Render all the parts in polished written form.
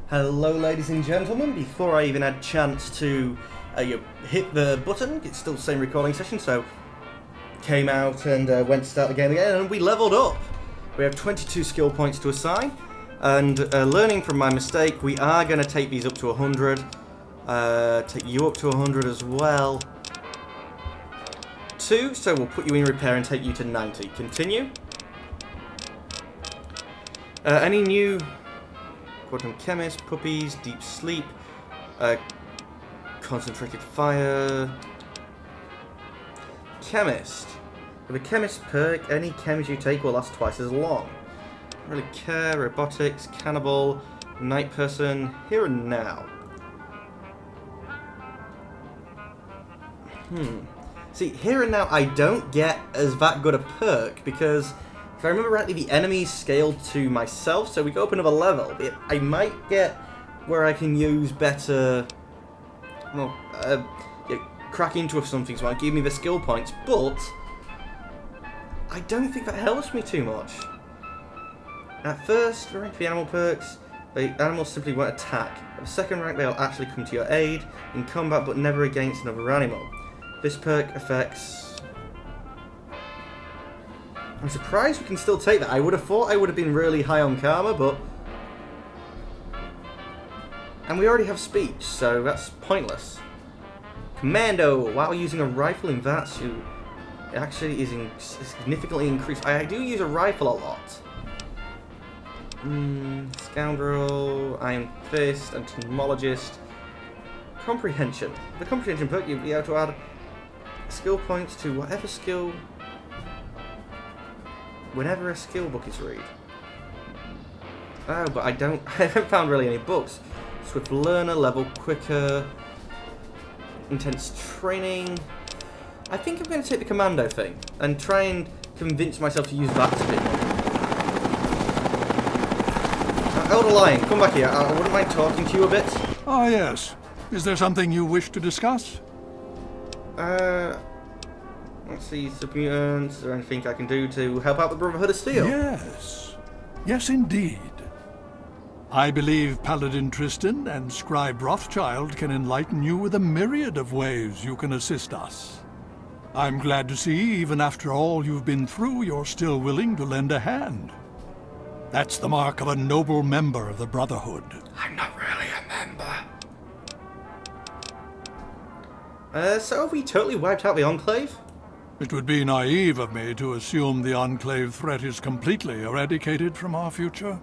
Hello ladies and gentlemen, before I even had a chance to hit the button, it's still the same recording session, so came out and went to start the game again, and we leveled up. We have 22 skill points to assign, and learning from my mistake, we are going to take these up to 100, take you up to 100 as well, too, so we'll put you in repair and take you to 90. Continue. Any new quantum chemist, puppies, deep sleep, concentrated fire, chemist. With a chemist perk, any chems you take will last twice as long. Don't really care. Robotics, cannibal, night person, here and now. See, here and now I don't get as that good a perk because if I remember rightly, the enemies scaled to myself, so we go up another level. I might get where I can use better, well, crack into something, so it give me the skill points, but I don't think that helps me too much. At first rank for the animal perks, the animals simply won't attack. At the second rank, they'll actually come to your aid in combat, but never against another animal. This perk affects... I'm surprised we can still take that. I would have thought I would have been really high on karma, but... And we already have speech, so that's pointless. Commando! While using a rifle in that suit, it actually is significantly increased. I do use a rifle a lot. Scoundrel, Iron Fist, Entomologist, Comprehension. The Comprehension perk, you'll be able to add skill points to whatever skill... whenever a skill book is read. Oh, but I haven't found really any books. Swift learner, level quicker, intense training. I think I'm going to take the commando thing and try and convince myself to use that a bit more. Elder Lion, come back here. I wouldn't mind talking to you a bit. Ah, yes. Is there something you wish to discuss? Let's see, submutants. Is there anything I can do to help out the Brotherhood of Steel? Yes. Yes, indeed. I believe Paladin Tristan and Scribe Rothschild can enlighten you with a myriad of ways you can assist us. I'm glad to see, even after all you've been through, you're still willing to lend a hand. That's the mark of a noble member of the Brotherhood. I'm not really a member. So have we totally wiped out the Enclave? It would be naive of me to assume the Enclave threat is completely eradicated from our future.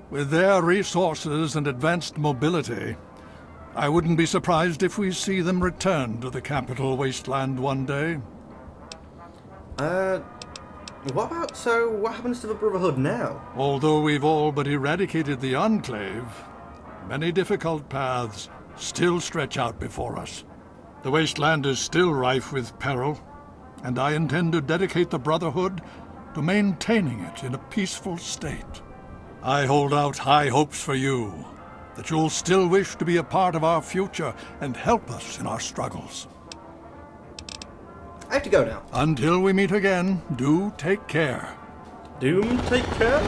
With their resources and advanced mobility, I wouldn't be surprised if we see them return to the capital wasteland one day. What happens to the Brotherhood now? Although we've all but eradicated the Enclave, many difficult paths still stretch out before us. The wasteland is still rife with peril, and I intend to dedicate the Brotherhood to maintaining it in a peaceful state. I hold out high hopes for you, that you'll still wish to be a part of our future and help us in our struggles. I have to go now. Until we meet again, do take care. Doom, take care?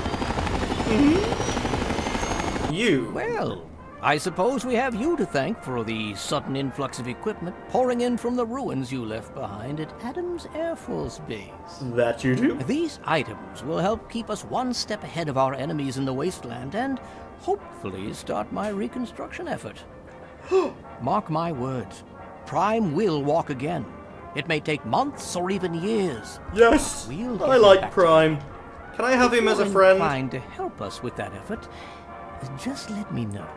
You. Well, I suppose we have you to thank for the sudden influx of equipment pouring in from the ruins you left behind at Adams Air Force Base. That you do? These items will help keep us one step ahead of our enemies in the wasteland and hopefully start my reconstruction effort. Mark my words, Prime will walk again. It may take months or even years. Yes, We'll I like Prime. Can I have him as a friend? If you're inclined to help us with that effort, just let me know.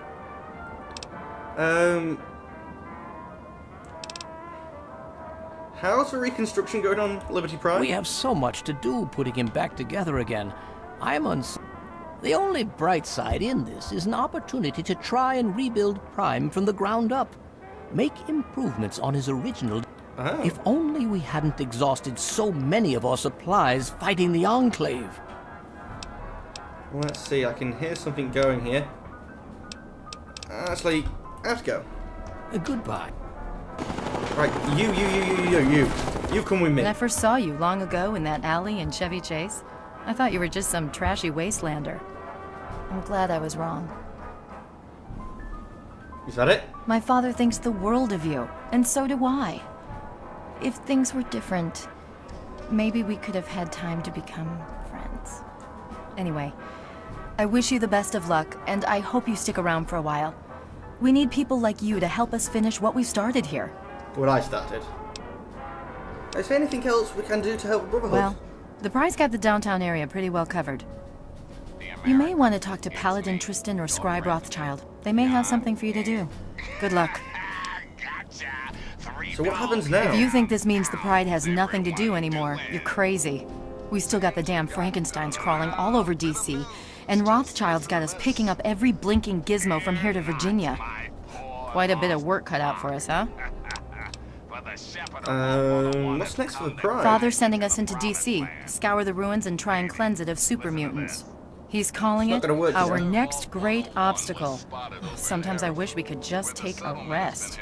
How's the reconstruction going on Liberty Prime? We have so much to do putting him back together again. The only bright side in this is an opportunity to try and rebuild Prime from the ground up. Make improvements on his original... Oh. If only we hadn't exhausted so many of our supplies fighting the Enclave. Let's see, I can hear something going here. Actually, I have to go. Goodbye. Right, you come with me. When I first saw you long ago in that alley in Chevy Chase, I thought you were just some trashy wastelander. I'm glad I was wrong. Is that it? My father thinks the world of you, and so do I. If things were different, maybe we could have had time to become friends. Anyway, I wish you the best of luck, and I hope you stick around for a while. We need people like you to help us finish what we started here. What I started. Is there anything else we can do to help Brotherhood? Well, the prize got the downtown area pretty well covered. You may want to talk to Paladin Tristan or Scribe Rothschild. They may have something for you to do. Good luck. So what happens now? If you think this means the Pride has nothing to do anymore, you're crazy. We still got the damn Frankensteins crawling all over DC, and Rothschild's got us picking up every blinking gizmo from here to Virginia. Quite a bit of work cut out for us, huh? What's next for the Pride? Father's sending us into DC, scour the ruins and try and cleanse it of super mutants. He's calling It's not it gonna work, our is it? next great obstacle. Sometimes I wish we could just take a rest.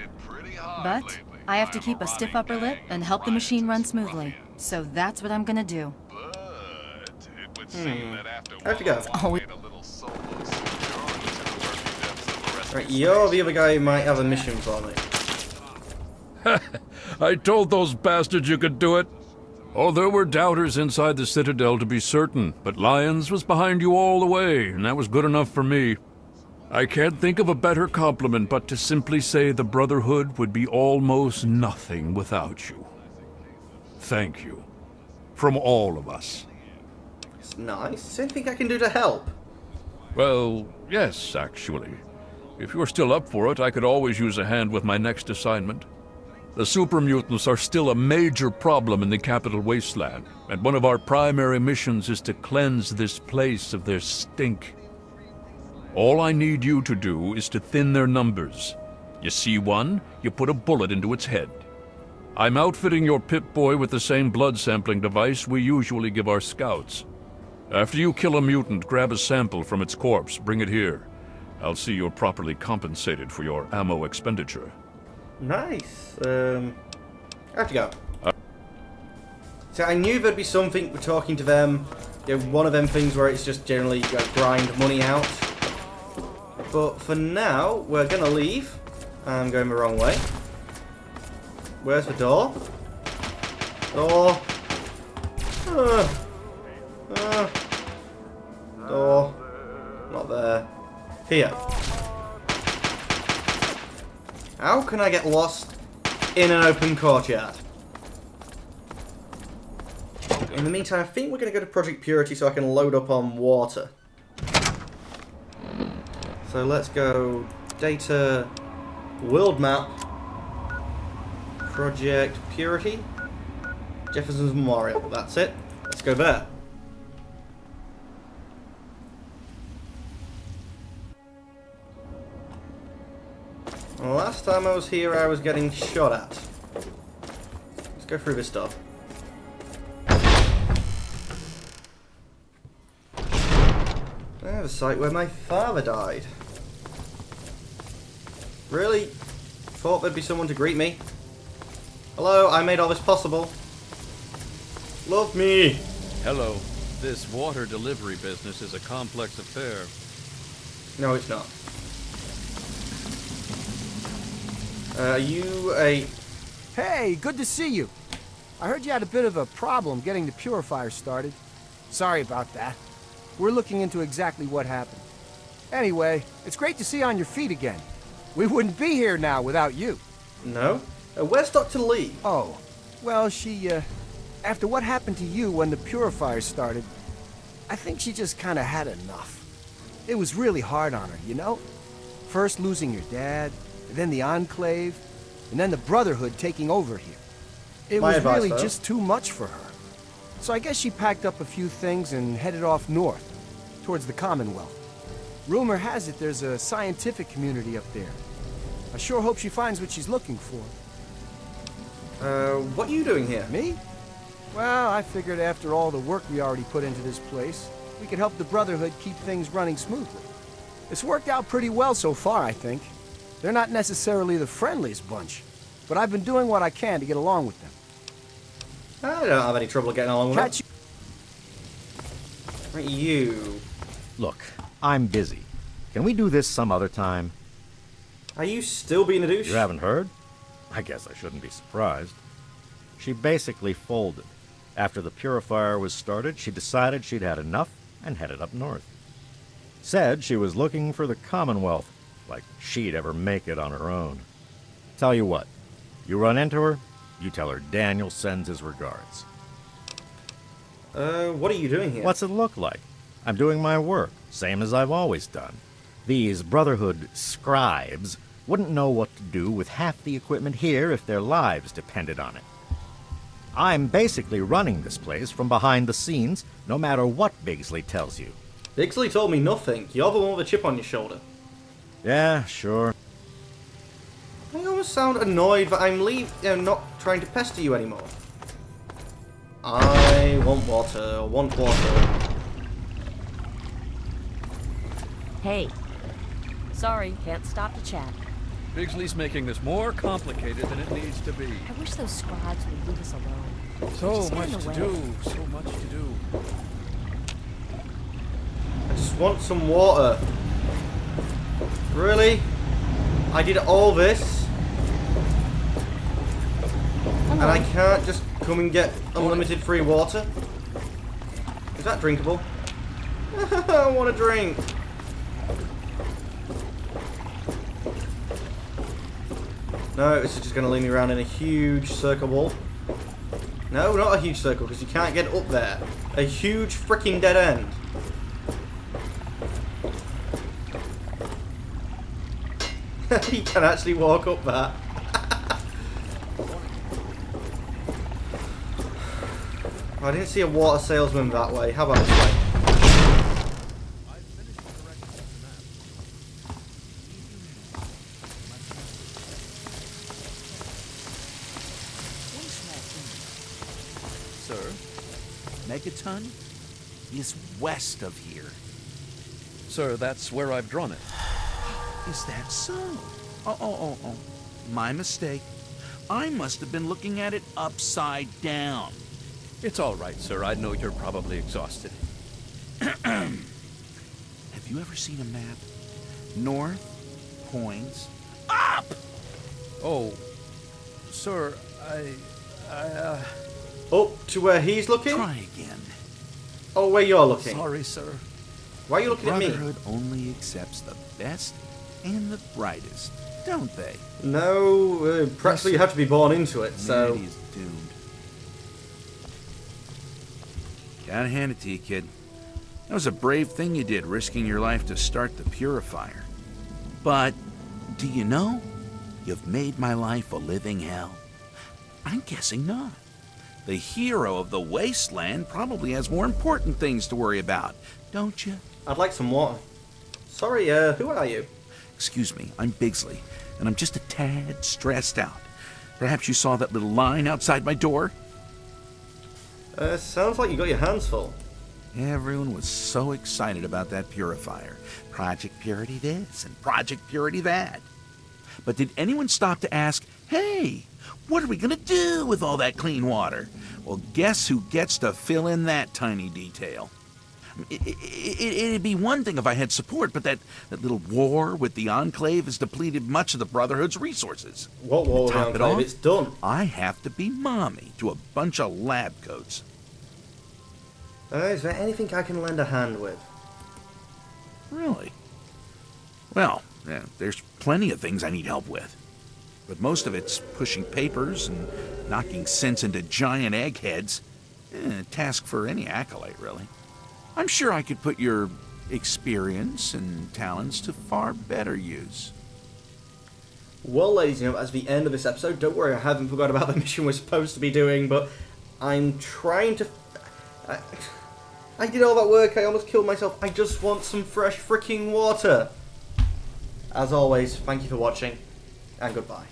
But I have to keep a stiff upper lip and help the machine run smoothly. So that's what I'm gonna do. I have to go. Oh, Right, you're the other guy who might have a mission for me. I told those bastards you could do it. Oh, there were doubters inside the Citadel to be certain, but Lyons was behind you all the way, and that was good enough for me. I can't think of a better compliment but to simply say the Brotherhood would be almost nothing without you. Thank you. From all of us. It's nice. Is there anything I can do to help? Well, yes, actually. If you're still up for it, I could always use a hand with my next assignment. The super mutants are still a major problem in the capital wasteland, and one of our primary missions is to cleanse this place of their stink. All I need you to do is to thin their numbers. You see one, you put a bullet into its head. I'm outfitting your Pip-Boy with the same blood sampling device we usually give our scouts. After you kill a mutant, grab a sample from its corpse, bring it here. I'll see you're properly compensated for your ammo expenditure. Nice. I have to go. So I knew there'd be something with talking to them. You know, one of them things where it's just generally you gotta grind money out. But for now, we're gonna leave. I'm going the wrong way. Where's the door? Door. Door. Not there. Here. How can I get lost in an open courtyard? In the meantime, I think we're going to go to Project Purity so I can load up on water. So let's go data, world map, Project Purity, Jefferson's Memorial. That's it. Let's go there. Last time I was here, I was getting shot at. Let's go through this stuff. The site where my father died. Really? Thought there'd be someone to greet me. Hello, I made all this possible. Love me. Hello. This water delivery business is a complex affair. No, it's not. Are you a... Hey, good to see you. I heard you had a bit of a problem getting the purifier started. Sorry about that. We're looking into exactly what happened. Anyway, it's great to see you on your feet again. We wouldn't be here now without you. No? Where's Dr. Lee? Oh, well, she, after what happened to you when the purifier started, I think she just kind of had enough. It was really hard on her, you know? First losing your dad, and then the Enclave, and then the Brotherhood taking over here. It My was advice, really though. just too much for her. So I guess she packed up a few things and headed off north, towards the Commonwealth. Rumor has it there's a scientific community up there. I sure hope she finds what she's looking for. What are you doing here? Me? Well, I figured after all the work we already put into this place, we could help the Brotherhood keep things running smoothly. It's worked out pretty well so far, I think. They're not necessarily the friendliest bunch, but I've been doing what I can to get along with them. I don't have any trouble getting along with Catch it. Right, you. Look, I'm busy. Can we do this some other time? Are you still being a douche? You haven't heard? I guess I shouldn't be surprised. She basically folded. After the purifier was started, she decided she'd had enough and headed up north. Said she was looking for the Commonwealth, like she'd ever make it on her own. Tell you what, you run into her, you tell her Daniel sends his regards. What are you doing here? What's it look like? I'm doing my work, same as I've always done. These Brotherhood scribes wouldn't know what to do with half the equipment here if their lives depended on it. I'm basically running this place from behind the scenes, no matter what Bigsley tells you. Bigsley told me nothing. You're the one with a chip on your shoulder. Yeah, sure. I almost sound annoyed that I'm not trying to pester you anymore. I want water. Hey. Sorry, can't stop to chat. Bigsley's making this more complicated than it needs to be. I wish those scribes would leave us alone. So Just much get in to the do, way. so much to do. I just want some water. Really? I did all this? And I can't just come and get unlimited free water? Is that drinkable? I want a drink. No, this is just going to lead me around in a huge circle wall. No, not a huge circle, because you can't get up there. A huge freaking dead end. You can actually walk up that. I didn't see a water salesman that way. How about this way? Sir, Megaton is west of here. Sir, that's where I've drawn it. Is that so? Oh. My mistake. I must have been looking at it upside down. It's all right, sir. I know you're probably exhausted. Have you ever seen a map? North points up! Oh, sir, Up to where he's looking? Try again. Oh, where you're looking. sorry, sir. Why are you looking at me? Brotherhood only accepts the best and the brightest, don't they? No, practically you have to be born into it, so... Humanity is doomed. Gotta hand it to you, kid. That was a brave thing you did, risking your life to start the purifier. But, do you know? You've made my life a living hell. I'm guessing not. The hero of the wasteland probably has more important things to worry about, don't you? I'd like some water. Sorry, who are you? Excuse me, I'm Bigsley, and I'm just a tad stressed out. Perhaps you saw that little line outside my door? Sounds like you got your hands full. Everyone was so excited about that purifier. Project Purity this and Project Purity that. But did anyone stop to ask, hey, what are we going to do with all that clean water? Well, guess who gets to fill in that tiny detail? It'd be one thing if I had support, but that little war with the Enclave has depleted much of the Brotherhood's resources. What war with the Top it Enclave? off, It's done. I have to be mommy to a bunch of lab coats. Is there anything I can lend a hand with? Really? Well, there's plenty of things I need help with. But most of it's pushing papers and knocking sense into giant eggheads. A task for any acolyte, really. I'm sure I could put your experience and talents to far better use. Well, ladies and gentlemen, that's the end of this episode. Don't worry, I haven't forgot about the mission we're supposed to be doing, but I'm trying to... I did all that work, I almost killed myself. I just want some fresh freaking water. As always, thank you for watching, and goodbye.